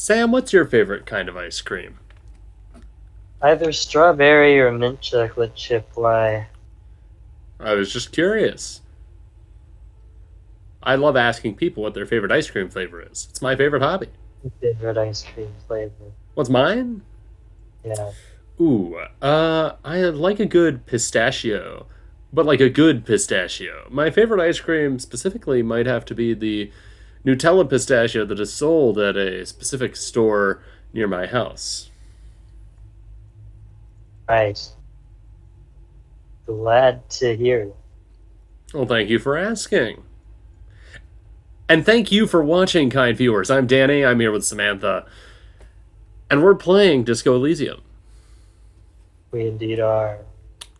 Sam, what's your favorite kind of ice cream? Either strawberry or mint chocolate chip. Why? I was just curious. I love asking people what their favorite ice cream flavor is. It's my favorite hobby. Favorite ice cream flavor? What's mine? Yeah. Ooh, I like a good pistachio, but like a good pistachio. My favorite ice cream specifically might have to be the Nutella pistachio that is sold at a specific store near my house. Right. Glad to hear it. Well, thank you for asking. And thank you for watching, kind viewers. I'm Danny, I'm here with Samantha, and we're playing Disco Elysium. We indeed are.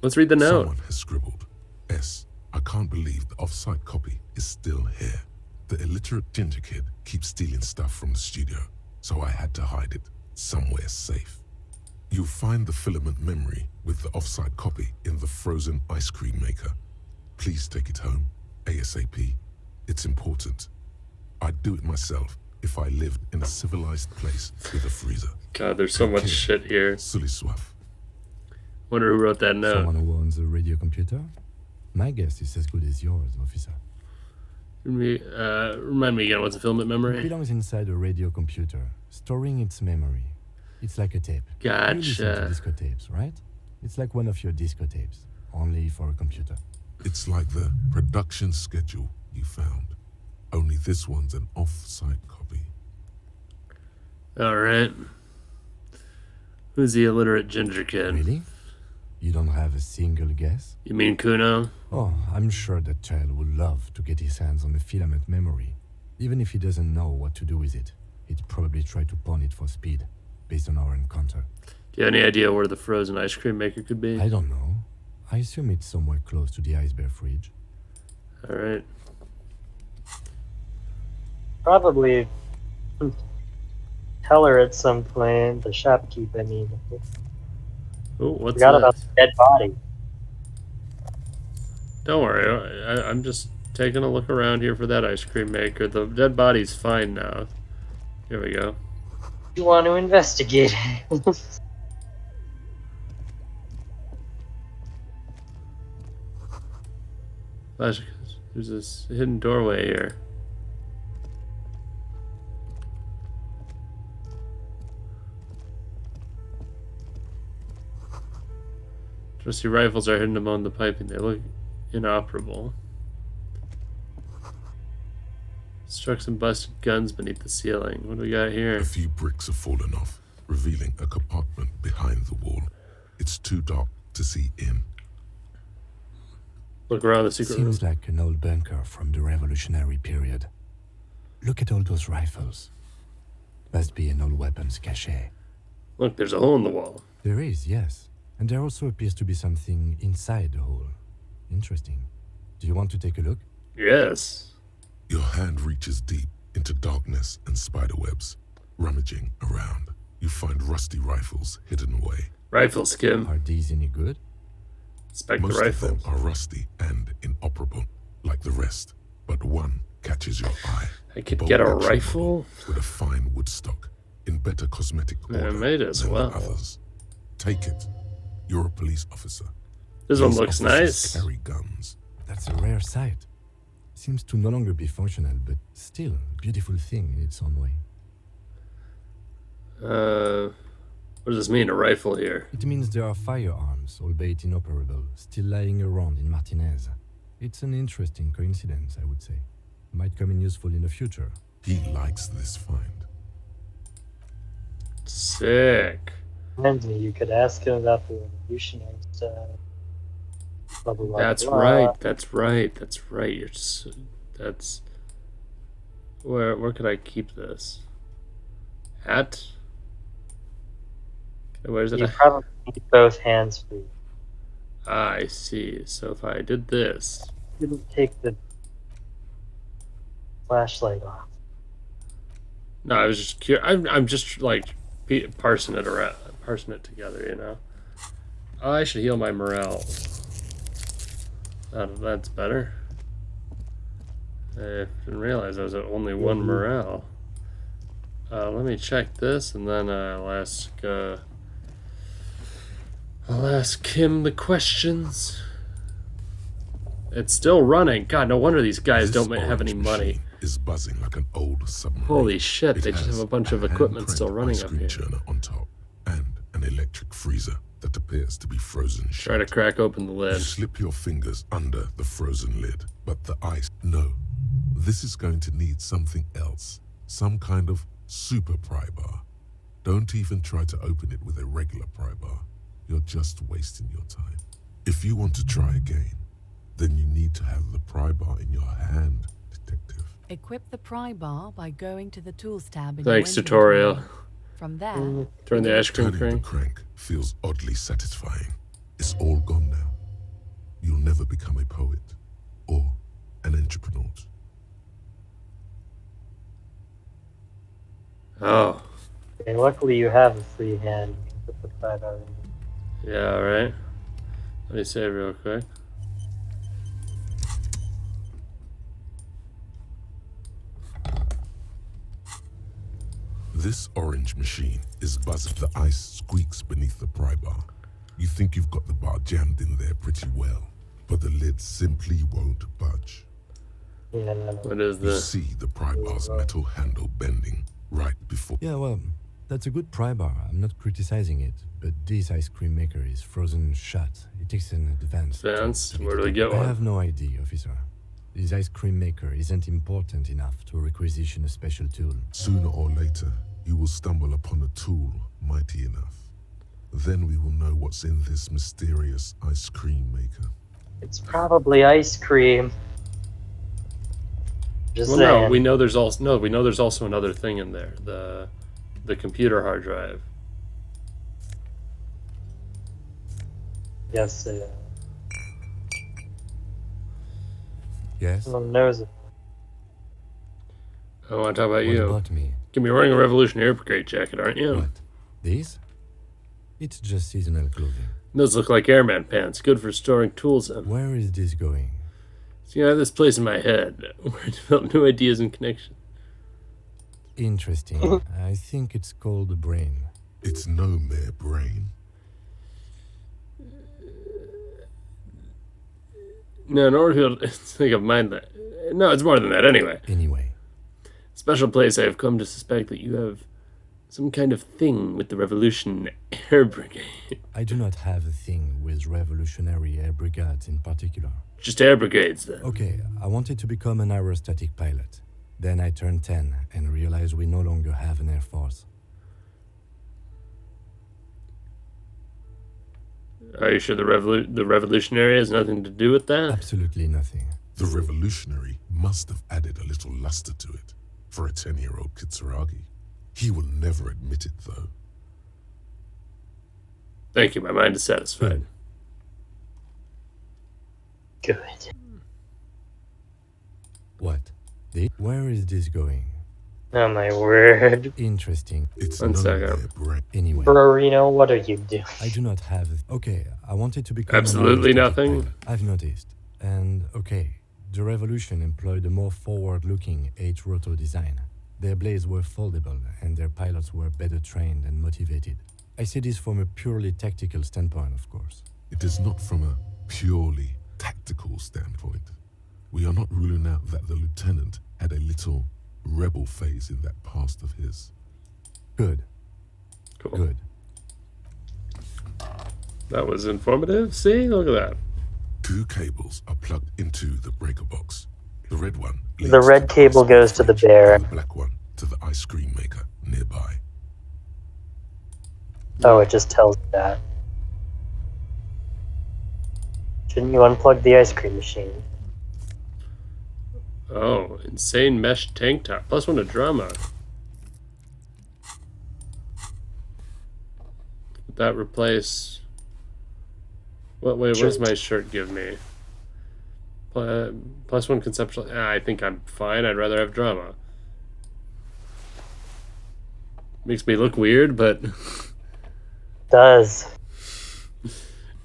Let's read the note. Someone has scribbled, S. I can't believe the off-site copy is still here. The illiterate ginger kid keeps stealing stuff from the studio, so I had to hide it somewhere safe. You'll find the filament memory with the off-site copy in the frozen ice cream maker. Please take it home, ASAP. It's important. I'd do it myself if I lived in a civilized place with a freezer. God, there's so much shit here. Silly swaff. Wonder who wrote that note. Someone who owns a radio computer? My guess is as good as yours, officer. Remind me again, what's a filament It memory? belongs inside a radio computer, storing its memory. It's like a tape. You listen to Gotcha. disco tapes, right? It's like one of your disco tapes, only for a computer. It's like the production schedule you found. Only this one's an off-site copy. Alright. Who's the illiterate ginger kid? Really? You don't have a single guess? You mean Kuno? Oh, I'm sure that child would love to get his hands on the filament memory. Even if he doesn't know what to do with it, he'd probably try to pawn it for speed, based on our encounter. Do you have any idea where the frozen ice cream maker could be? I don't know. I assume it's somewhere close to the iceberg fridge. Alright. Probably tell her at some point, the shopkeep, I mean. Oh, what's Forgot that? about the dead body. Don't worry, I'm just taking a look around here for that ice cream maker. The dead body's fine now. Here we go. You want to investigate? There's this hidden doorway here. Trusty rifles are hidden among the piping. They look inoperable. Struck some busted guns beneath the ceiling. What do we got here? A few bricks have fallen off, revealing a compartment behind the wall. It's too dark to see in. Look around the secret room. Seems like an old bunker from the revolutionary period. Look at all those rifles. Must be an old weapons cache. Look, there's a hole in the wall. There is, yes. And there also appears to be something inside the hole. Interesting. Do you want to take a look? Yes. Your hand reaches deep into darkness and spiderwebs. Rummaging around, you find rusty rifles hidden away. Rifle skim. Are these any good? Inspect the Most of them rifles. are rusty and inoperable, like the rest. But one catches your eye. I could Bold get a and rifle. with a fine wood stock, in better cosmetic Yeah, order might as than well. the others. Take it. You're a police officer. This one These looks officers nice. Carry guns. That's a rare sight. Seems to no longer be functional, but still a beautiful thing in its own way. What does this mean, a rifle here? It means there are firearms, albeit inoperable, still lying around in Martinez. It's an interesting coincidence, I would say. Might come in useful in the future. He likes this find. Sick. Reminds me, you could ask him about the revolutionary stuff. Blah, blah, blah, That's blah. right. That's right. That's right. That's where could I keep this? At? Where's it? You probably need both hands free. I see. So if I did this, Didn't take the flashlight off. no, I was just curious. I'm just like parsing it around, parsing it together. You know. Oh, I should heal my morale. That's better. I didn't realize I was at only one morale. Let me check this, and then I'll ask him the questions. It's still running. God, no wonder these guys This don't have any orange money. machine is buzzing like an old submarine. Holy shit, It they just has have a bunch of a equipment still hand-cranked running ice up cream here. churner on top and an electric freezer that appears to be frozen shut. Try to crack open the You lid. slip your fingers under the frozen lid, but the ice... No. This is going to need something else. Some kind of super pry bar. Don't even try to open it with a regular pry bar. You're just wasting your time. If you want to try again, then you need to have the pry bar in your hand, detective. Equip the pry bar by going to the Tools tab in Thanks, your tutorial. inventory. From there, Turn the ice cream Turning the crank. crank feels oddly satisfying. It's all gone now. You'll never become a poet or an entrepreneur. Oh, Okay, luckily you have a free hand. You can put the pry bar in. yeah, right. Let me save real quick. This orange machine is buzzing. The ice squeaks beneath the pry bar. You think you've got the bar jammed in there pretty well, but the lid simply won't budge. Yeah, What is You this? see the pry bar's metal handle bending right before. Yeah, well, that's a good pry bar. I'm not criticizing it, but this ice cream maker is frozen shut. It takes an advance. Advanced? Where do we get I one? have no idea, officer. This ice cream maker isn't important enough to requisition a special tool. Sooner or later, you will stumble upon a tool mighty enough. Then we will know what's in this mysterious ice cream maker. it's probably ice cream. Just Well, saying. no, we know there's also another thing in there. The computer hard drive. Yes, Yes? someone knows it. I want to talk about What you. about me? Can be wearing a Revolutionary Brigade jacket, aren't you? What? This? It's just seasonal clothing. Those look like airman pants, good for storing tools in. Where is this going? See, I have this place in my head where I develop new ideas and connections. Interesting. I think it's called the brain. It's no mere brain. No, in order to think of mind that. No, it's more than that anyway. Anyway, Special place, I have come to suspect that you have some kind of thing with the Revolution Air Brigade. I do not have a thing with Revolutionary Air Brigades in particular. Just air brigades, then. Okay, I wanted to become an aerostatic pilot. Then I turned 10 and realized we no longer have an air force. Are you sure the Revolutionary has nothing to do with that? Absolutely nothing. The revolutionary must have added a little luster to it for a 10-year-old Kitsuragi. He will never admit it, though. Thank you, my mind is satisfied. Good. What? Where is this going? Oh my word. Interesting. It's One no second. mere brain. Anyway, Burrino, what are you doing? I do not have okay, I wanted to become Absolutely an aerostatic nothing? pilot. I've noticed. And okay, the Revolution employed a more forward-looking 8-rotor design. Their blades were foldable and their pilots were better trained and motivated. I see this from a purely tactical standpoint, of course. It is not from a purely tactical standpoint. We are not ruling out that the lieutenant had a little rebel phase in that past of his. Good, Cool. good. That was informative. See? Look at that. 2 cables are plugged into the breaker box. The red one leads The to red cable ice goes to the fridge, bear. and the black one to the ice cream maker nearby. Oh, it just tells you that. Shouldn't you unplug the ice cream machine? Oh, insane mesh tank top. +1 to drama. Would that replace... What does my shirt give me? +1 conceptual... I think I'm fine. I'd rather have drama. Makes me look weird, but... Does.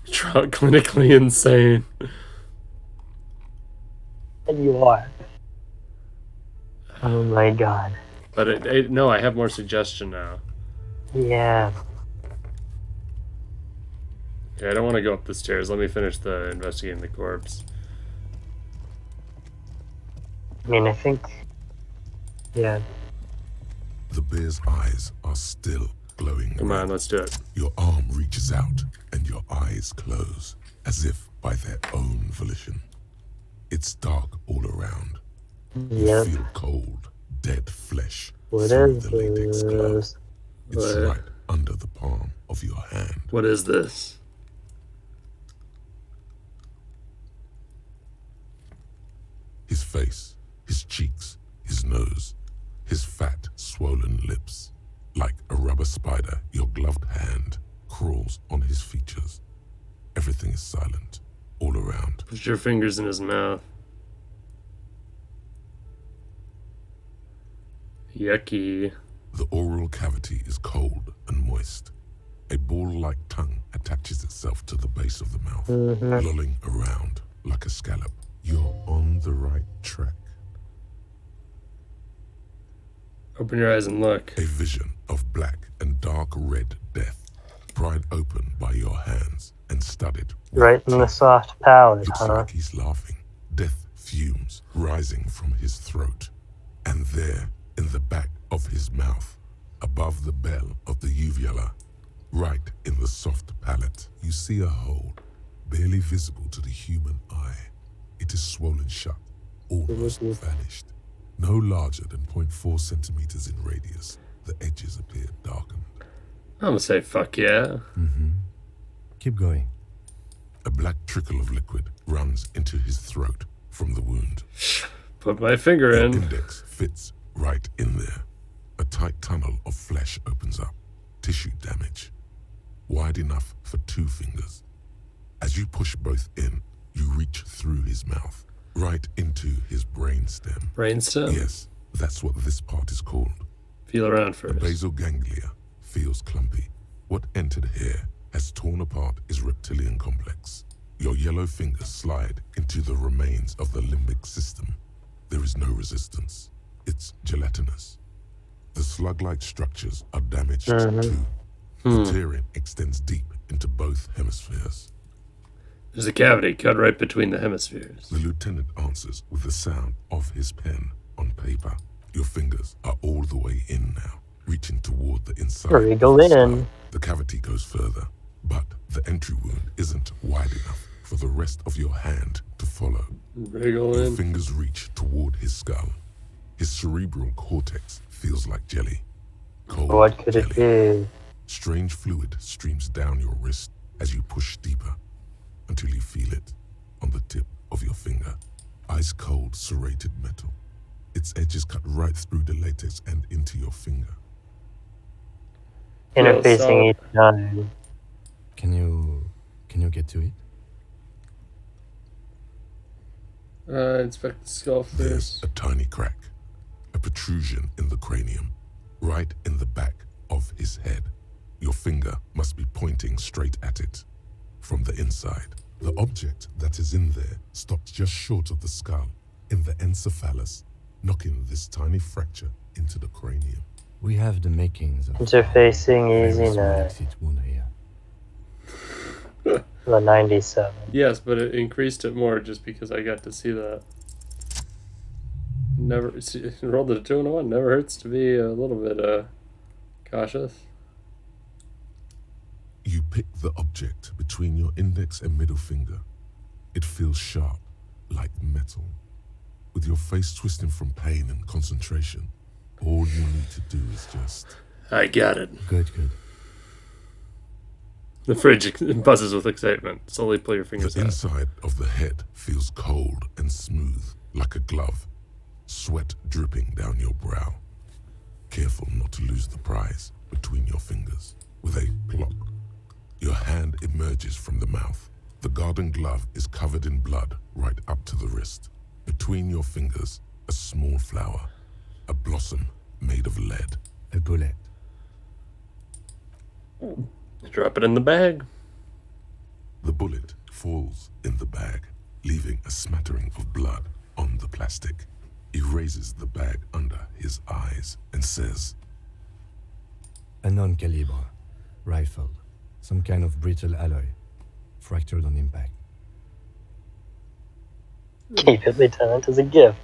clinically insane. And you are. Oh my god. But no, I have more suggestion now. Yeah. Okay, I don't want to go up the stairs. Let me finish the investigating the corpse. I mean, I think. Yeah. The bear's eyes are still glowing Come red. on, let's do it. Your arm reaches out and your eyes close, as if by their own volition. It's dark all around. You Yep. feel cold, dead flesh What through is the latex glove. this? It's What? right under the palm of your hand. What is this? His face, his cheeks, his nose, his fat, swollen lips. Like a rubber spider, your gloved hand crawls on his features. Everything is silent, all around. Put your fingers in his mouth. Yucky. The oral cavity is cold and moist. A ball-like tongue attaches itself to the base of the mouth, lolling around like a scallop. You're on the right track. Open your eyes and look. A vision of black and dark red death, pried open by your hands and studded with Right in the teeth. soft palate, Looks huh? like he's laughing. Death fumes rising from his throat. And there, in the back of his mouth, above the bell of the uvula, right in the soft palate, you see a hole, barely visible to the human eye. It is swollen shut, almost vanished. No larger than 0.4 centimeters in radius, the edges appear darkened. I'm gonna say fuck yeah. Keep going. A black trickle of liquid runs into his throat from the wound. Put my finger Your in. index fits right in there. A tight tunnel of flesh opens up. Tissue damage. Wide enough for 2 fingers. As you push both in, you reach through his mouth, right into his brainstem. Brainstem? Yes, that's what this part is called. Feel around The first. basal ganglia feels clumpy. What entered here has torn apart his reptilian complex. Your yellow fingers slide into the remains of the limbic system. There is no resistance. It's gelatinous. The slug-like structures are damaged too. The tearing extends deep into both hemispheres. There's a cavity cut right between the hemispheres. The lieutenant answers with the sound of his pen on paper. Your fingers are all the way in now, reaching toward the inside. Wriggle of the skull. in. The cavity goes further, but the entry wound isn't wide enough for the rest of your hand to follow. Wriggle Your in. fingers reach toward his skull. His cerebral cortex feels like jelly. Cold What could jelly. it be? Strange fluid streams down your wrist as you push deeper until you feel it on the tip of your finger. Ice cold serrated metal. Its edges cut right through the latex and into your finger. Interfacing each time. Can you get to it? Inspect the skull There's first. a tiny crack, a protrusion in the cranium, right in the back of his head. Your finger must be pointing straight at it. From the inside, the object that is in there stops just short of the skull, in the encephalus, knocking this tiny fracture into the cranium. We have the makings of Interfacing very easy small now. exit wound here. The 97. Yes, but it increased it more just because I got to see that. Never rolled a 2 and a 1. Never hurts to be a little bit cautious. You pick the object between your index and middle finger. It feels sharp, like metal. With your face twisting from pain and concentration, all you need to do is just... I got it. Good. The fridge buzzes with excitement. Slowly pull your fingers The out. inside of the head feels cold and smooth, like a glove. Sweat dripping down your brow. Careful not to lose the prize between your fingers. With a plop, your hand emerges from the mouth. The garden glove is covered in blood right up to the wrist. Between your fingers, a small flower. A blossom made of lead. A bullet. Drop it in the bag. The bullet falls in the bag, leaving a smattering of blood on the plastic. He raises the bag under his eyes and says, A non-caliber rifle, some kind of brittle alloy, fractured on impact. Keep it, Lieutenant, as a gift.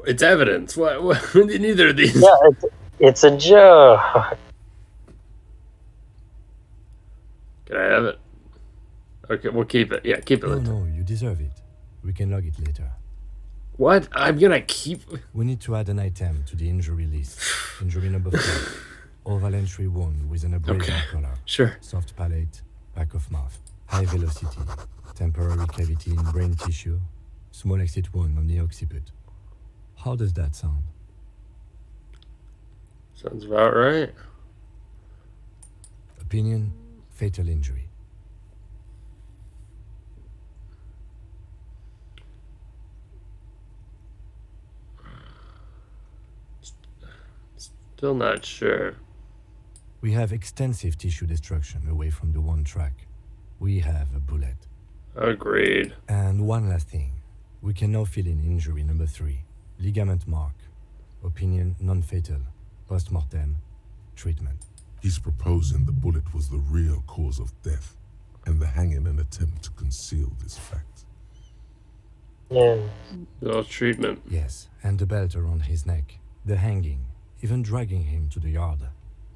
It's evidence. What? Neither of these. Yeah, it's a joke. Can I have it? Okay, we'll keep it. Yeah, keep it. No, Lieutenant. no, you deserve it. We can log it later. What? I'm gonna keep. We need to add an item to the injury list. Injury number 4. Oval entry wound with an abrasion Okay. collar. Sure. Soft palate, back of mouth. High velocity. Temporary cavity in brain tissue. Small exit wound on the occiput. How does that sound? Sounds about right. Opinion, fatal injury. Still not sure. We have extensive tissue destruction away from the one track. We have a bullet. Agreed. And one last thing. We can now fill in injury number 3. Ligament mark. Opinion non-fatal. Post-mortem. Treatment. he's proposing the bullet was the real cause of death, and the hanging an attempt to conceal this fact. Yeah. No treatment. Yes, and the belt around his neck. The hanging. Even dragging him to the yard.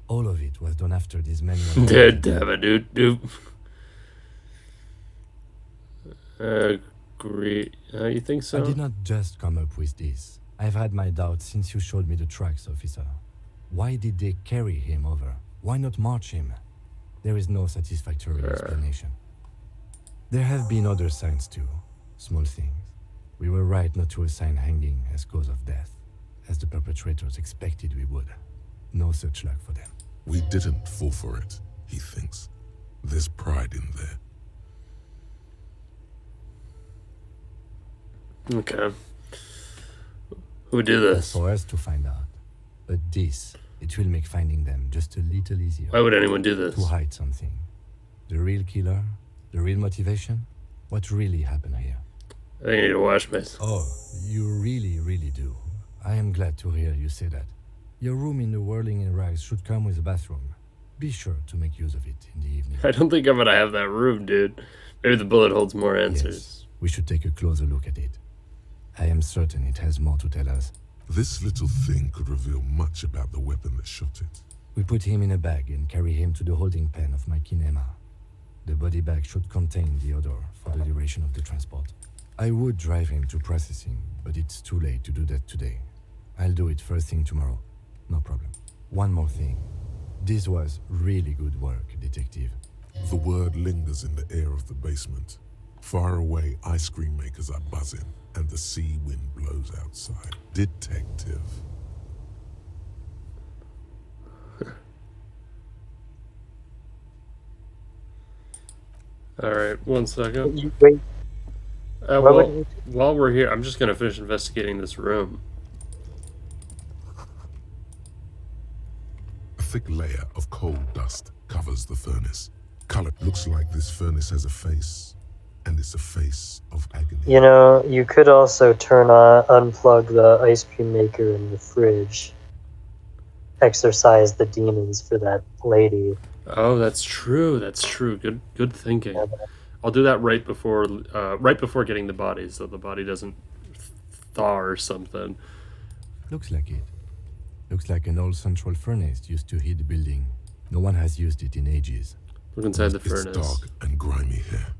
All of it was done after this man was Dead, damn it, dude. Agree. You think so? I did not just come up with this. I've had my doubts since you showed me the tracks, officer. Why did they carry him over? Why not march him? There is no satisfactory explanation. There have been other signs too. Small things. We were right not to assign hanging as cause of death, as the perpetrators expected we would. No such luck for them. We didn't fall for it, he thinks. There's pride in there. Okay. Who did That's this? for us to find out. But this, it will make finding them just a little easier. Why would anyone do this? To hide something. The real killer? The real motivation? What really happened here? I think I need to wash my... Oh, you really, really do. I am glad to hear you say that. Your room in the Whirling in Rags should come with a bathroom. Be sure to make use of it in the evening. I don't think I'm gonna have that room, dude. Maybe the bullet holds more answers. Yes, we should take a closer look at it. I am certain it has more to tell us. This little thing could reveal much about the weapon that shot it. We put him in a bag and carry him to the holding pen of my kinema. The body bag should contain the odor for the duration of the transport. I would drive him to processing, but it's too late to do that today. I'll do it first thing tomorrow. No problem. One more thing. This was really good work, detective. The word lingers in the air of the basement. Far away, ice cream makers are buzzing, and the sea wind blows outside. Detective. Alright, 1 second. Wait, Well, Why wouldn't you- while we're here, I'm just gonna finish investigating this room. A thick layer of coal dust covers the furnace. Color looks like this furnace has a face, and it's a face of agony. you know, you could also unplug the ice cream maker in the fridge. Exorcise the demons for that lady. Oh, that's true. That's true. Good thinking. Yeah. I'll do that right before getting the body, so the body doesn't thaw or something. Looks like it. Looks like an old central furnace used to heat the building. No one has used it in ages. Look inside the It's furnace. dark and grimy here.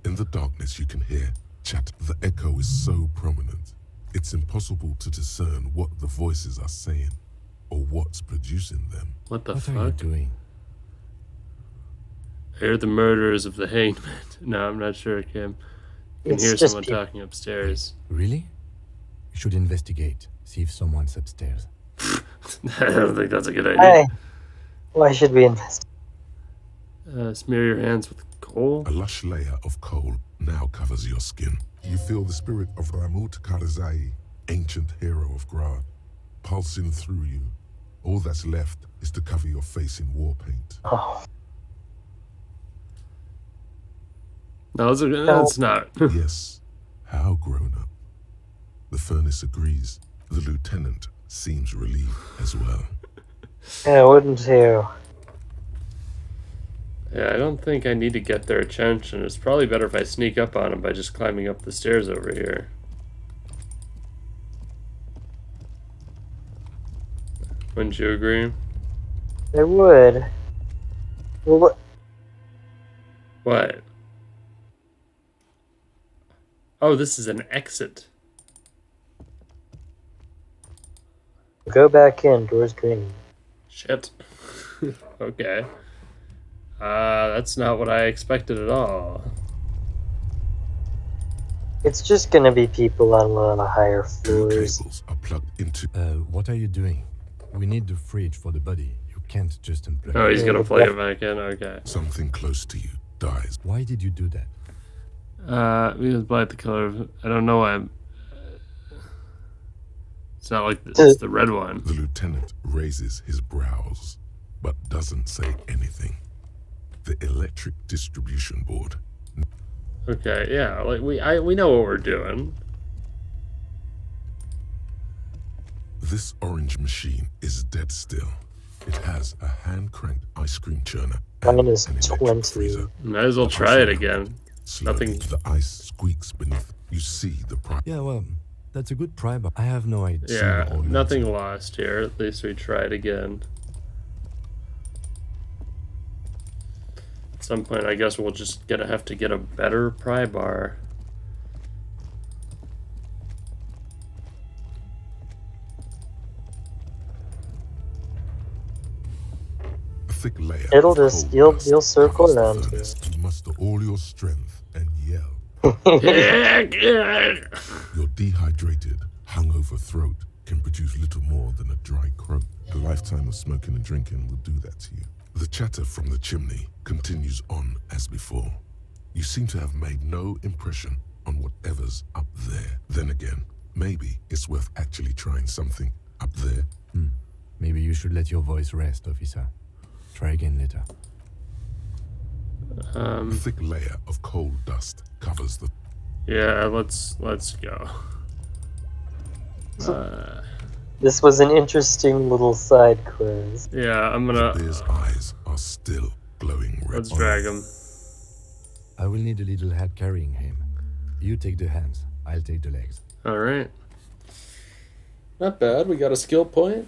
In the darkness you can hear chat. The echo is so prominent, it's impossible to discern what the voices are saying or what's producing them. What the What are you fuck? doing? I heard the murderers of the hanged man. No, I'm not sure, Kim. I can It's hear just someone people. talking upstairs. Really? You should investigate. See if someone's upstairs. I don't think that's a good idea. Hey, why should we invest? Smear your hands with coal. A lush layer of coal now covers your skin. You feel the spirit of Ramut Karzai, ancient hero of Grad, pulsing through you. All that's left is to cover your face in war paint. Oh, No, it's not. Yes, how grown up. The furnace agrees. The lieutenant seems relieved as well. Yeah, wouldn't you? Yeah, I don't think I need to get their attention. It's probably better if I sneak up on them by just climbing up the stairs over here. Wouldn't you agree? I would. Well, What? Oh, this is an exit. go back in. Door's green. Shit. Okay. That's not what I expected at all. It's just gonna be people on one of the higher 2 floors. cables are plugged into. What are you doing? We need the fridge for the body. You can't just unplug Oh, it. he's gonna plug it back in? Okay. Something close to you dies. Why did you do that? Because by the color of... I don't know why I'm... It's not like it's the red one. The lieutenant raises his brows, but doesn't say anything. The electric distribution board. Okay, yeah, like we know what we're doing. This orange machine is dead still. It has a hand-cranked ice cream churner and Minus an electric 20. freezer. Might as well try it again. Slowly, Nothing- the ice squeaks beneath. You see the price. Yeah, well, that's a good pry, but I have no idea. Yeah, nothing lost here. At least we tried again. At some point, I guess we'll just have to get a better pry bar. A thick layer. It'll of just- coal you'll- dust you'll circle covers the around to furnace. You muster all your strength and yell. Your dehydrated, hungover throat can produce little more than a dry croak. A lifetime of smoking and drinking will do that to you. The chatter from the chimney continues on as before. You seem to have made no impression on whatever's up there. Then again, maybe it's worth actually trying something up there. Maybe you should let your voice rest, officer. Try again later. A thick layer of coal dust covers the. Yeah, let's go. This was an interesting little side quiz. Yeah, I'm gonna... Bear's eyes are still glowing red. Let's drag him. I will need a little help carrying him. You take the hands. I'll take the legs. Alright. Not bad. We got a skill point.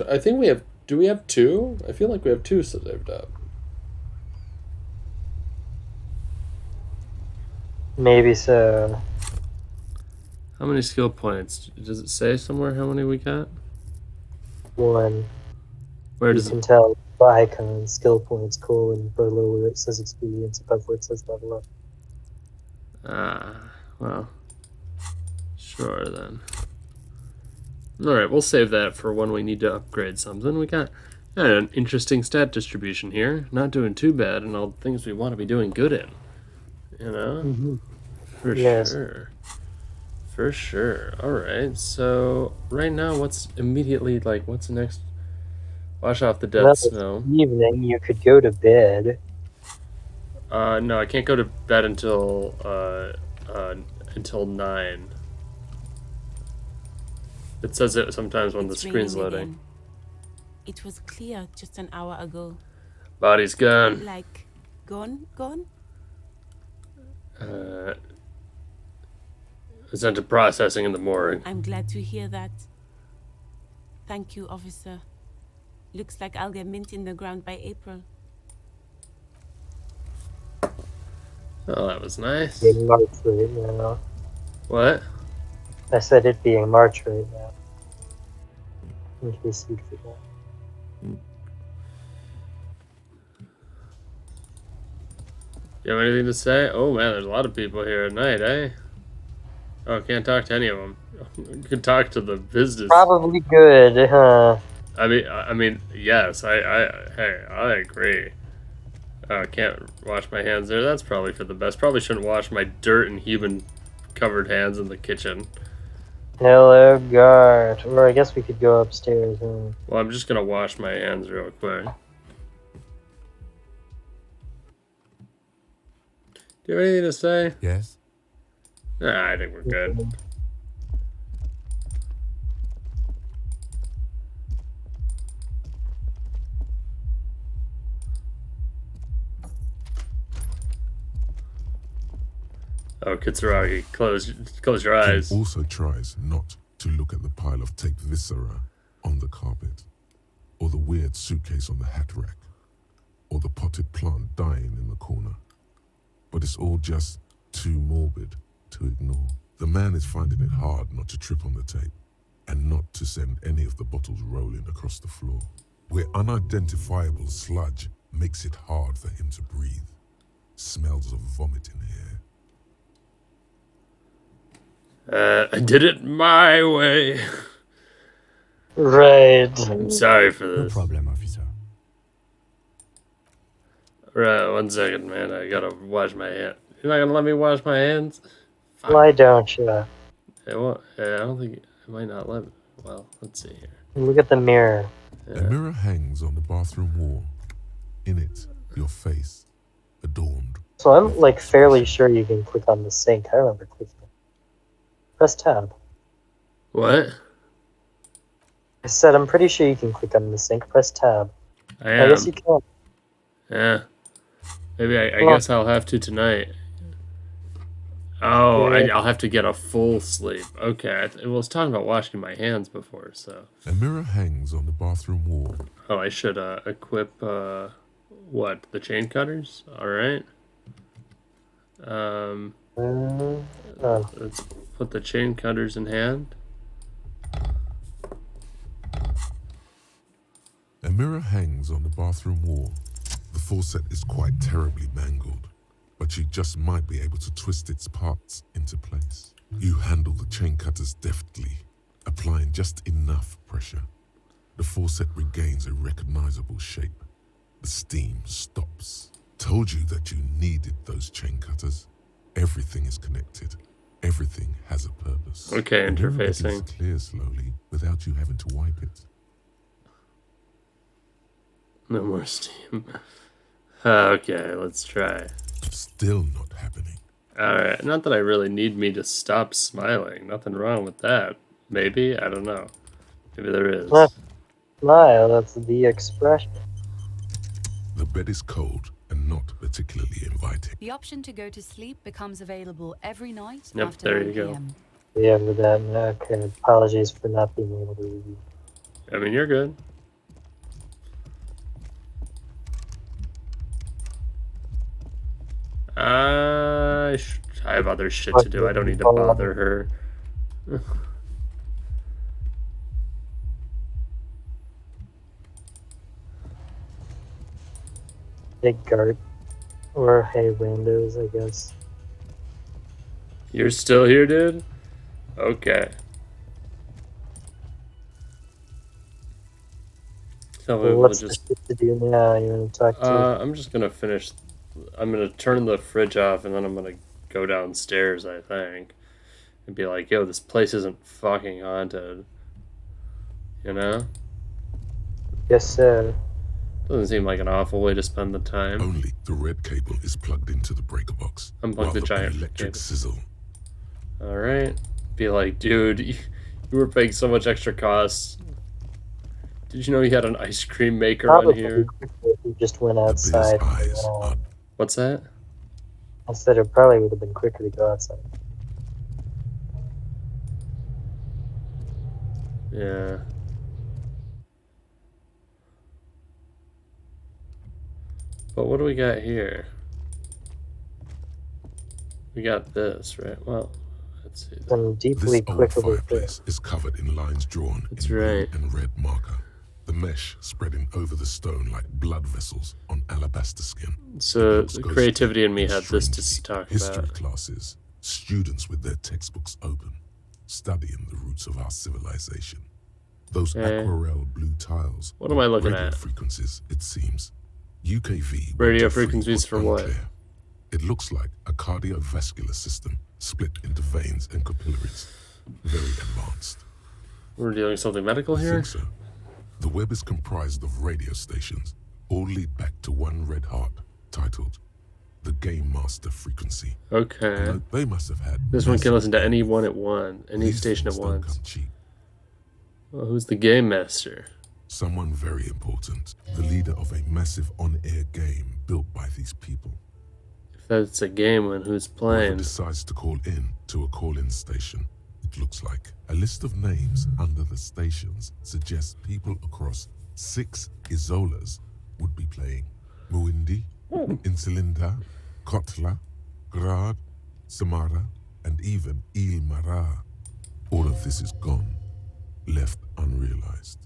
I think we have... Do we have 2? I feel like we have 2 saved up. Maybe so. How many skill points? Does it say somewhere how many we got? 1. Where You does can it... tell by icon, skill points, colon, below where it says experience, above where it says level up. Well... Sure, then. Alright, we'll save that for when we need to upgrade something. We got an interesting stat distribution here. Not doing too bad in all the things we want to be doing good in. You know? For Yes. sure. For sure. Alright, so right now what's immediately like what's next? Wash off the death Well, smell. Evening, you could go to bed. No, I can't go to bed until 9. It says it sometimes when the It's screen's raining loading. again. It was clear just an hour ago. Body's gone. Like, gone? It's into processing in the morgue. I'm glad to hear that. Thank you, officer. Looks like I'll get mint in the ground by April. Oh, that was nice. Being March right now. What? I said it being March right now. In case you'd forget. You have anything to say? Oh man, there's a lot of people here at night, eh? Oh, can't talk to any of them. You can talk to the business. Probably good, huh? I mean, yes. Hey, I agree. Oh, can't wash my hands there. That's probably for the best. Probably shouldn't wash my dirt and human-covered hands in the kitchen. Hello, guard. Or I guess we could go upstairs, huh? Well, I'm just gonna wash my hands real quick. Do you have anything to say? Yes? Nah, I think we're good. Oh, Kitsuragi, close your King eyes. also tries not to look at the pile of taped viscera on the carpet, or the weird suitcase on the hat rack, or the potted plant dying in the corner. But it's all just too morbid to ignore. The man is finding it hard not to trip on the tape, and not to send any of the bottles rolling across the floor, where unidentifiable sludge makes it hard for him to breathe. Smells of vomit in the air. I did it my way. Right. I'm sorry for No this. problem, officer. Right, 1 second, man. I gotta wash my hands. You're not gonna let me wash my hands? Why don't you? It won't. I don't think it might not let me. Well, let's see here. Look at the mirror. A mirror hangs on the bathroom wall. In it, your face, adorned. So I'm like fairly sure you can click on the sink. I remember clicking. Press tab. What? I said I'm pretty sure you can click on the sink. Press tab. I I am. guess you can. Yeah. Maybe I Well- guess I'll have to tonight. Oh, Yeah. I'll have to get a full sleep. Okay. I was talking about washing my hands before, so. A mirror hangs on the bathroom wall. Oh, I should equip, what? The chain cutters? Alright. Oh. Let's put the chain cutters in hand. A mirror hangs on the bathroom wall. The faucet is quite terribly mangled, but you just might be able to twist its parts into place. You handle the chain cutters deftly, applying just enough pressure. The faucet regains a recognizable shape. The steam stops. Told you that you needed those chain cutters. Everything is connected. Everything has a purpose. Okay, The mirror begins interfacing. to clear slowly without you having to wipe it. No more steam. Okay, let's try. Still not happening. Alright, not that I really need me to stop smiling. Nothing wrong with that. Maybe? I don't know. Maybe there is. What? Smile, that's the expression. The bed is cold and not particularly inviting. The option to go to sleep becomes available every night Yep, after there 9 you go. p.m. Yeah, with that. Okay, apologies for not being able to read you. I mean, you're good. I have other shit to do. I don't need to bother her. Big Gart. Or hey, Windows, I guess. You're still here, dude? Okay. Tell me Well, we'll what's the just. shit to do now? You want to talk to? I'm just gonna finish. I'm gonna turn the fridge off and then I'm gonna go downstairs, I think. And be like, yo, this place isn't fucking haunted. You know? Yes, sir. Doesn't seem like an awful way to spend the time. Only the red cable is plugged into the breaker box. Unplug while the giant electric cable. sizzle. Alright. Be like, dude, you were paying so much extra costs. Did you know you had an ice cream maker on Probably here? quicker if you just went The outside. bear's eyes are What's that? I said it probably would have been quicker to go outside. Yeah. But what do we got here? We got this, right? Well, let's see. And deeply This old clickable. fireplace is covered in lines drawn That's in blue right. and red marker. The mesh spreading over the stone like blood vessels on alabaster skin. So Looks the ghostly creativity in me and had this to strangely talk history about. classes, students with their textbooks open, studying the roots of our civilization. Those aquarelle blue tiles. What am I looking radio at? frequencies, it seems. UKV. Radio 123 frequencies was for what? unclear. It looks like a cardiovascular system split into veins and capillaries. Very advanced. We're dealing with something medical I here? think so. The web is comprised of radio stations, all lead back to one red heart, titled the Game Master Frequency. Okay. Although they must have had. This one can massive listen to any bandwidth. one at one, any These station at things don't once. come cheap. Well, who's the game master? Someone very important, the leader of a massive on-air game built by these people. If that's a game, then who's Whoever playing? decides to call in to a call-in station, it looks like a list of names under the stations suggests people across 6 Isolas would be playing Muindi, Insulinda, Kotla, Grad, Samara, and even Il Mara. All of this is gone, left unrealized.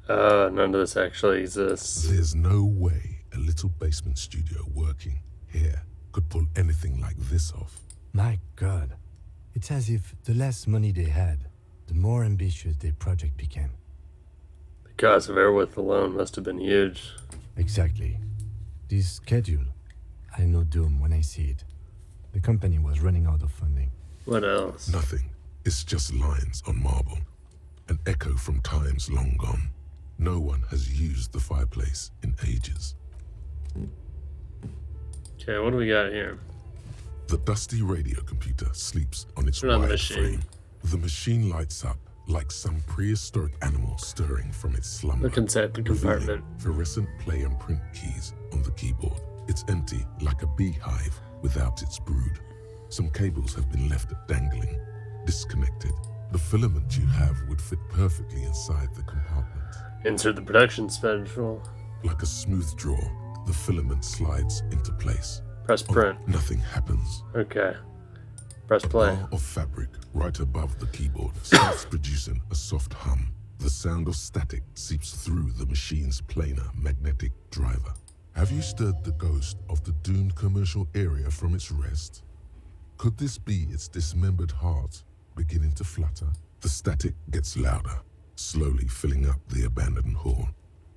None of this actually exists. There's no way a little basement studio working here could pull anything like this off. My god. It's as if the less money they had, the more ambitious their project became. The cost of Airwith alone must have been huge. Exactly. This schedule, I know doom when I see it. The company was running out of funding. What else? Nothing. It's just lines on marble. An echo from times long gone. No one has used the fireplace in ages. Okay, what do we got here? The dusty radio computer sleeps on its Turn on the wide machine. frame. The machine lights up like some prehistoric animal stirring from its slumber. Look inside the revealing compartment. fluorescent play and print keys on the keyboard. It's empty like a beehive without its brood. Some cables have been left dangling, disconnected. The filament you have would fit perfectly inside the compartment. Insert the production schedule. Like a smooth draw, the filament slides into place. Press print. Nothing happens. Okay. Press play. A bar of fabric right above the keyboard starts producing a soft hum. The sound of static seeps through the machine's planar magnetic driver. Have you stirred the ghost of the doomed commercial area from its rest? Could this be its dismembered heart beginning to flutter? The static gets louder, slowly filling up the abandoned hall,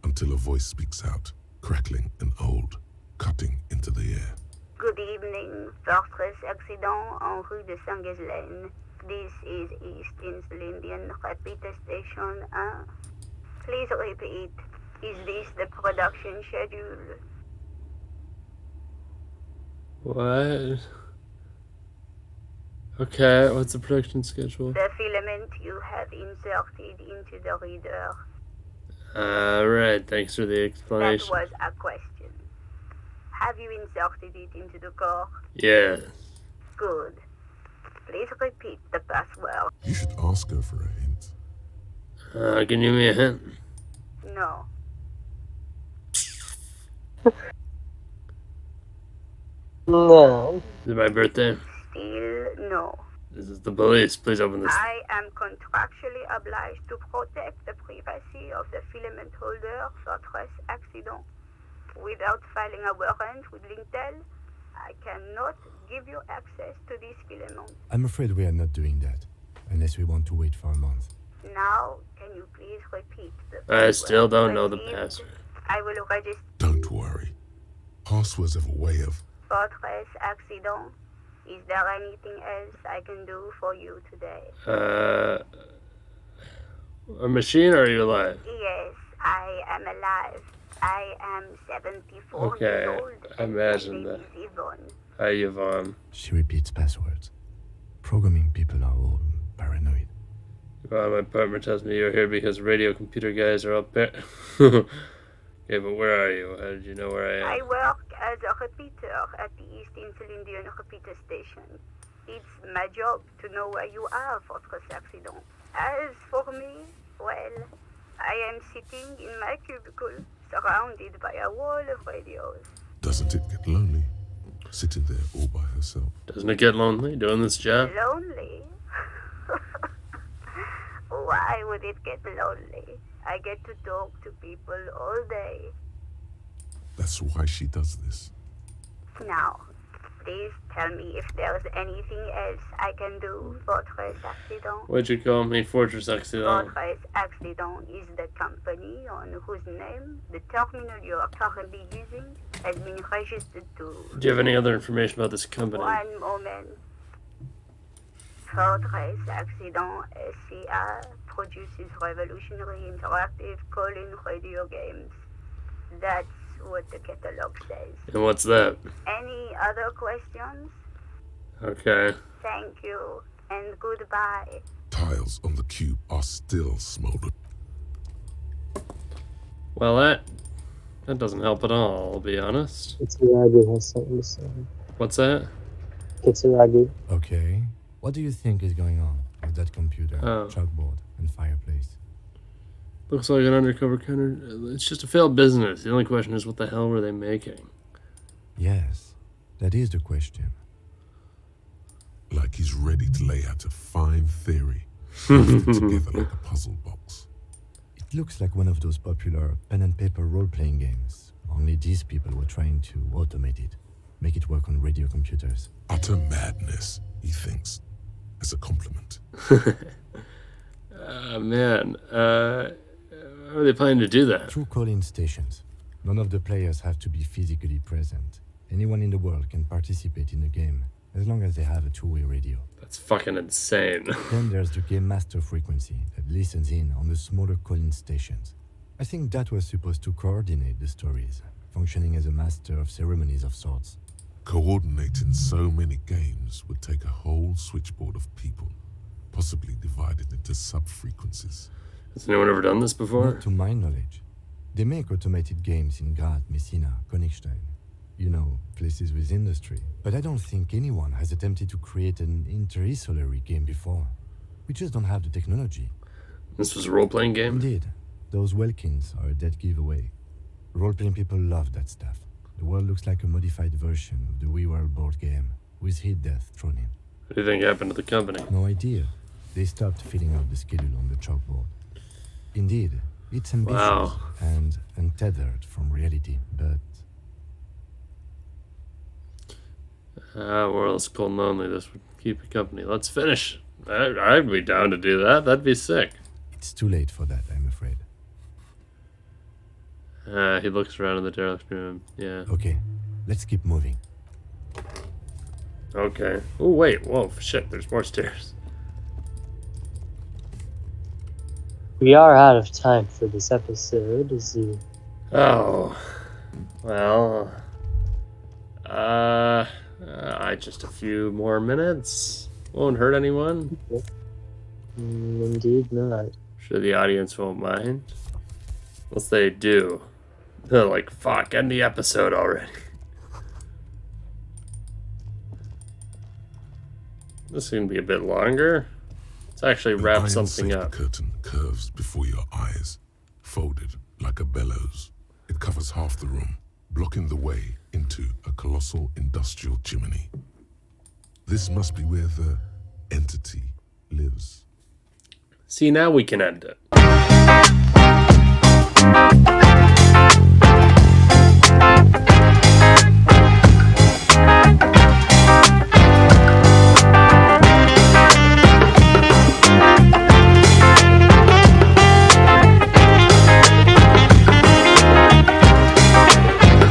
until a voice speaks out, crackling and old, cutting into the air. Good evening, Fortress Accident en rue de Saint-Ghislaine. This is East Insulindian Repeater Station 1. Please repeat. Is this the production schedule? What? Okay, what's the production schedule? The filament you have inserted into the reader. Alright, thanks for the That explanation. was a question. Have you inserted it into the core? Yeah. Good. Please repeat the password. You should ask her for a hint. Can you give me a hint? No. No. Is it my birthday? Still no. This is the police. Please open this. I am contractually obliged to protect the privacy of the filament holder Fortress Accident. Without filing a warrant with Lintel, I cannot give you access to this filament. I'm afraid we are not doing that, unless we want to wait for a month. Now, can you please repeat the I password still don't know the received? password. I will register Don't worry. Passwords have a way of... Fortress Accident. Is there anything else I can do for you today? A machine or are you alive? Yes, I am alive. I am 74 Okay, years old. I and imagine my that. name is Yvonne. Hi, Yvonne. She repeats passwords. Programming people are all paranoid. Yvonne, my partner tells me you're here because radio computer guys are up there. Okay, but where are you? How did you know where I I am? work as a repeater at the East Insulindian Repeater Station. It's my job to know where you are, Fortress Accident. As for me, well, I am sitting in my cubicle, surrounded by a wall of radios. Doesn't it get lonely? Sitting there all by herself. Doesn't it get lonely doing this job? Lonely? Why would it get lonely? I get to talk to people all day. That's why she does this. Now, please tell me if there's anything else I can do, Fortress Accident. What'd you call me? Fortress Accident. Fortress Accident is the company on whose name the terminal you are currently using has been registered to. Do you have any other information about this company? One moment. Fortress Accident SCA produces revolutionary interactive call-in radio games. That's what the catalog says. And what's that? Any other questions? Okay. Thank you, and goodbye. Tiles on the cube are still smoldered. Well, that doesn't help at all, I'll be honest. It's Roger has something to say. What's that? Kitsuragi. Okay. What do you think is going on with that computer, Oh. chalkboard, and fireplace? Looks like an undercover counter. It's just a failed business. The only question is, what the hell were they making? Yes, that is the question. Like he's ready to lay out a fine theory, put together like a puzzle box. It looks like one of those popular pen and paper role-playing games. Only these people were trying to automate it, make it work on radio computers. Utter madness, he thinks, as a compliment. Man, how are they planning to do that? Through call-in stations. None of the players have to be physically present. Anyone in the world can participate in the game, as long as they have a two-way radio. That's fucking insane. Then there's the game master frequency that listens in on the smaller call-in stations. I think that was supposed to coordinate the stories, functioning as a master of ceremonies of sorts. Coordinating so many games would take a whole switchboard of people, possibly divided into sub-frequencies. Has anyone ever done this before? Not to my knowledge. They make automated games in Graz, Messina, Königstein. You know, places with industry. But I don't think anyone has attempted to create an interinsulary game before. We just don't have the technology. This was a role-playing game? Indeed. Those Welkins are a dead giveaway. Role-playing people love that stuff. The world looks like a modified version of the WeWorld board game, with hit death thrown in. What do you think happened to the company? No idea. They stopped filling out the schedule on the chalkboard. Indeed, it's ambitious Wow. and untethered from reality, but World's cold and lonely. This would keep you company. Let's finish. I'd be down to do that. That'd be sick. it's too late for that, I'm afraid. He looks around in the derelict room. Yeah. Okay, let's keep moving. Okay. Oh, wait. Whoa, shit. There's more stairs. We are out of time for this episode. Is he? Oh. Well. Just a few more minutes. Won't hurt anyone. Indeed not. Sure the audience won't mind. Unless they do. They're like, fuck, end the episode already. This is going to be a bit longer. Let's actually An wrap iron something safety up. curtain curves before your eyes, folded like a bellows. It covers half the room, blocking the way into a colossal industrial chimney. This must be where the entity lives. See, now we can end it.